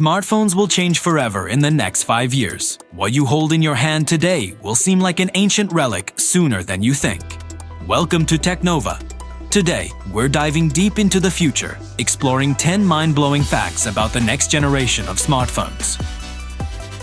Smartphones will change forever in the next 5 years. What you hold in your hand today will seem like an ancient relic sooner than you think. Welcome to TechNova. Today, we're diving deep into the future, exploring 10 mind-blowing facts about the next generation of smartphones.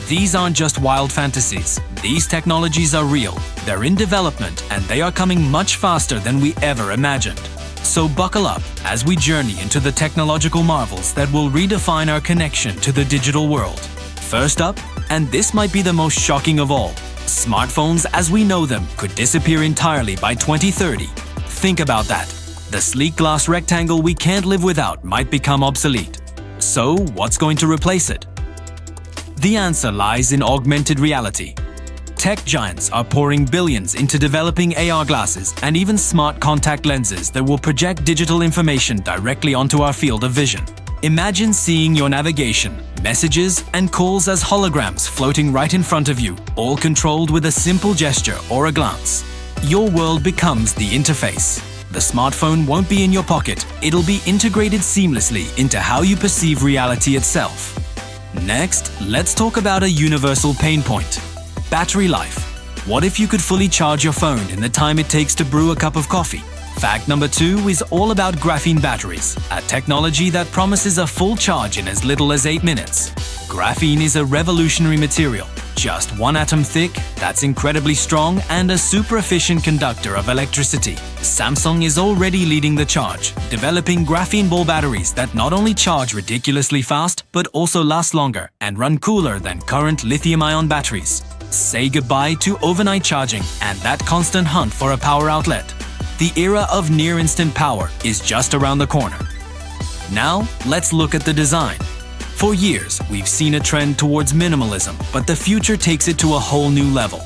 These aren't just wild fantasies. These technologies are real, they're in development, and they are coming much faster than we ever imagined. So buckle up as we journey into the technological marvels that will redefine our connection to the digital world. First up, and this might be the most shocking of all, smartphones as we know them could disappear entirely by 2030. Think about that. The sleek glass rectangle we can't live without might become obsolete. So, what's going to replace it? The answer lies in augmented reality. Tech giants are pouring billions into developing AR glasses and even smart contact lenses that will project digital information directly onto our field of vision. Imagine seeing your navigation, messages, and calls as holograms floating right in front of you, all controlled with a simple gesture or a glance. Your world becomes the interface. The smartphone won't be in your pocket, it'll be integrated seamlessly into how you perceive reality itself. Next, let's talk about a universal pain point: battery life. What if you could fully charge your phone in the time it takes to brew a cup of coffee? Fact number 2 is all about graphene batteries, a technology that promises a full charge in as little as 8 minutes. Graphene is a revolutionary material, just one atom thick, that's incredibly strong and a super efficient conductor of electricity. Samsung is already leading the charge, developing graphene ball batteries that not only charge ridiculously fast, but also last longer and run cooler than current lithium-ion batteries. Say goodbye to overnight charging and that constant hunt for a power outlet. The era of near-instant power is just around the corner. Now, let's look at the design. For years, we've seen a trend towards minimalism, but the future takes it to a whole new level.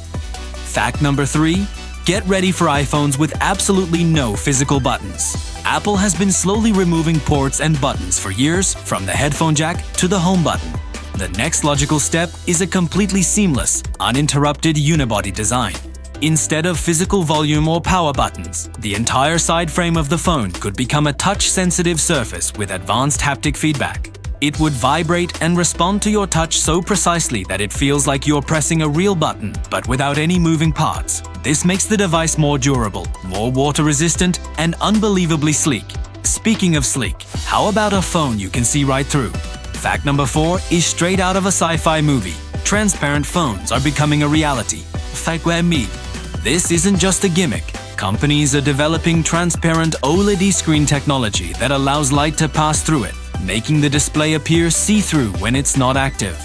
Fact number 3, get ready for iPhones with absolutely no physical buttons. Apple has been slowly removing ports and buttons for years, from the headphone jack to the home button. The next logical step is a completely seamless, uninterrupted unibody design. Instead of physical volume or power buttons, the entire side frame of the phone could become a touch-sensitive surface with advanced haptic feedback. It would vibrate and respond to your touch so precisely that it feels like you're pressing a real button, but without any moving parts. This makes the device more durable, more water-resistant, and unbelievably sleek. Speaking of sleek, how about a phone you can see right through? Fact number 4 is straight out of a sci-fi movie. Transparent phones are becoming a reality. This isn't just a gimmick. Companies are developing transparent OLED screen technology that allows light to pass through it, making the display appear see-through when it's not active.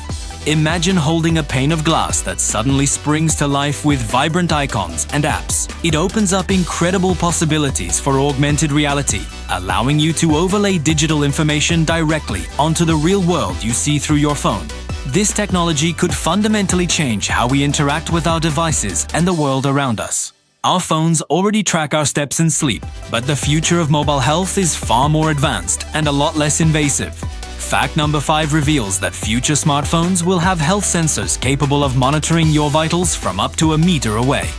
Imagine holding a pane of glass that suddenly springs to life with vibrant icons and apps. It opens up incredible possibilities for augmented reality, allowing you to overlay digital information directly onto the real world you see through your phone. This technology could fundamentally change how we interact with our devices and the world around us. Our phones already track our steps and sleep, but the future of mobile health is far more advanced and a lot less invasive. Fact number 5 reveals that future smartphones will have health sensors capable of monitoring your vitals from up to a meter away.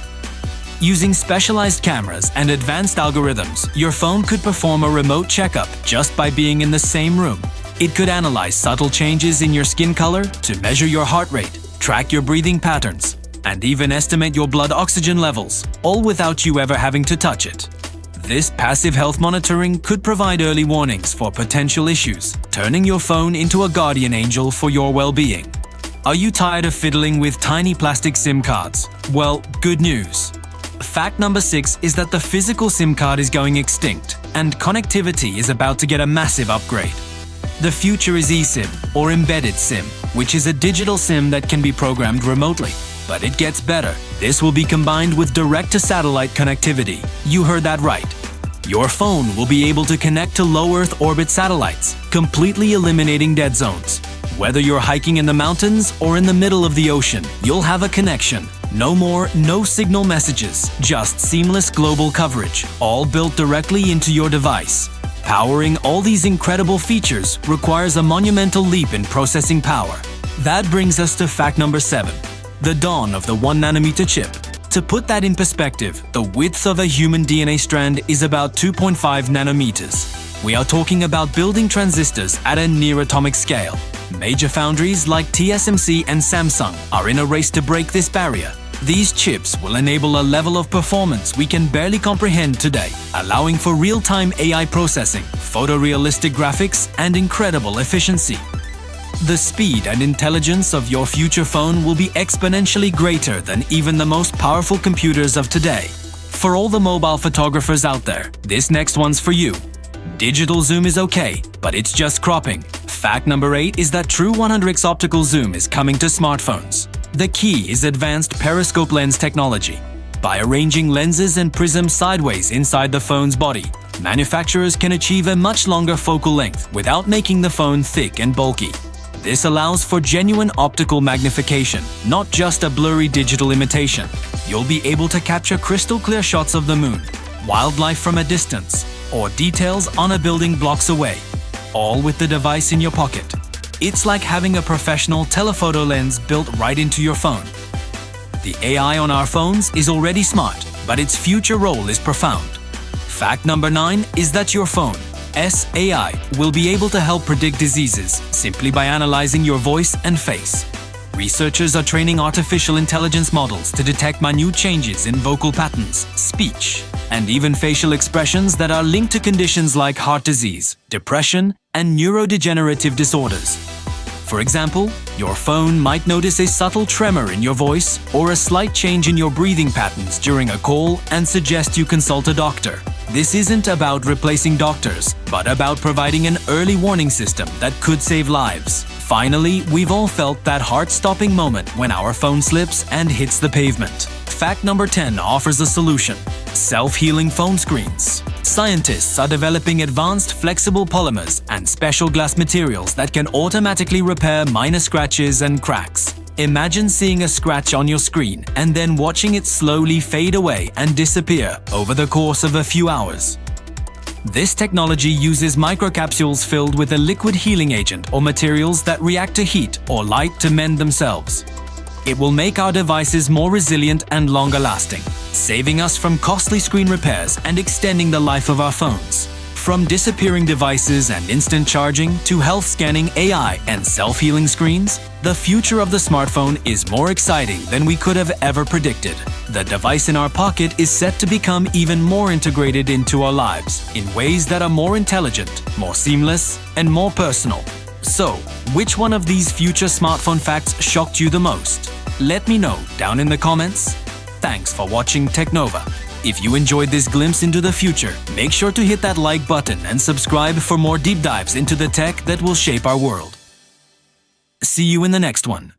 Using specialized cameras and advanced algorithms, your phone could perform a remote checkup just by being in the same room. It could analyze subtle changes in your skin color to measure your heart rate, track your breathing patterns, and even estimate your blood oxygen levels, all without you ever having to touch it. This passive health monitoring could provide early warnings for potential issues, turning your phone into a guardian angel for your well-being. Are you tired of fiddling with tiny plastic SIM cards? Well, good news. Fact number 6 is that the physical SIM card is going extinct, and connectivity is about to get a massive upgrade. The future is eSIM, or embedded SIM, which is a digital SIM that can be programmed remotely. But it gets better. This will be combined with direct-to-satellite connectivity. You heard that right. Your phone will be able to connect to low Earth orbit satellites, completely eliminating dead zones. Whether you're hiking in the mountains or in the middle of the ocean, you'll have a connection. No more no-signal messages, just seamless global coverage, all built directly into your device. Powering all these incredible features requires a monumental leap in processing power. That brings us to fact number 7. The dawn of the 1nm chip. To put that in perspective, the width of a human DNA strand is about 2.5 nanometers. We are talking about building transistors at a near-atomic scale. Major foundries like TSMC and Samsung are in a race to break this barrier. These chips will enable a level of performance we can barely comprehend today, allowing for real-time AI processing, photorealistic graphics, and incredible efficiency. The speed and intelligence of your future phone will be exponentially greater than even the most powerful computers of today. For all the mobile photographers out there, this next one's for you. Digital zoom is okay, but it's just cropping. Fact number 8 is that true 100x optical zoom is coming to smartphones. The key is advanced periscope lens technology. By arranging lenses and prisms sideways inside the phone's body, manufacturers can achieve a much longer focal length without making the phone thick and bulky. This allows for genuine optical magnification, not just a blurry digital imitation. You'll be able to capture crystal clear shots of the moon, wildlife from a distance, or details on a building blocks away, all with the device in your pocket. It's like having a professional telephoto lens built right into your phone. The AI on our phones is already smart, but its future role is profound. Fact number 9 is that your phone, AI, will be able to help predict diseases simply by analyzing your voice and face. Researchers are training artificial intelligence models to detect minute changes in vocal patterns, speech, and even facial expressions that are linked to conditions like heart disease, depression, and neurodegenerative disorders. For example, your phone might notice a subtle tremor in your voice or a slight change in your breathing patterns during a call and suggest you consult a doctor. This isn't about replacing doctors, but about providing an early warning system that could save lives. Finally, we've all felt that heart-stopping moment when our phone slips and hits the pavement. Fact number 10 offers a solution: self-healing phone screens. Scientists are developing advanced flexible polymers and special glass materials that can automatically repair minor scratches and cracks. Imagine seeing a scratch on your screen and then watching it slowly fade away and disappear over the course of a few hours. This technology uses microcapsules filled with a liquid healing agent or materials that react to heat or light to mend themselves. It will make our devices more resilient and longer-lasting, saving us from costly screen repairs and extending the life of our phones. From disappearing devices and instant charging to health scanning AI and self-healing screens, the future of the smartphone is more exciting than we could have ever predicted. The device in our pocket is set to become even more integrated into our lives in ways that are more intelligent, more seamless, and more personal. So, which one of these future smartphone facts shocked you the most? Let me know down in the comments. Thanks for watching TechNova. If you enjoyed this glimpse into the future, make sure to hit that like button and subscribe for more deep dives into the tech that will shape our world. See you in the next one.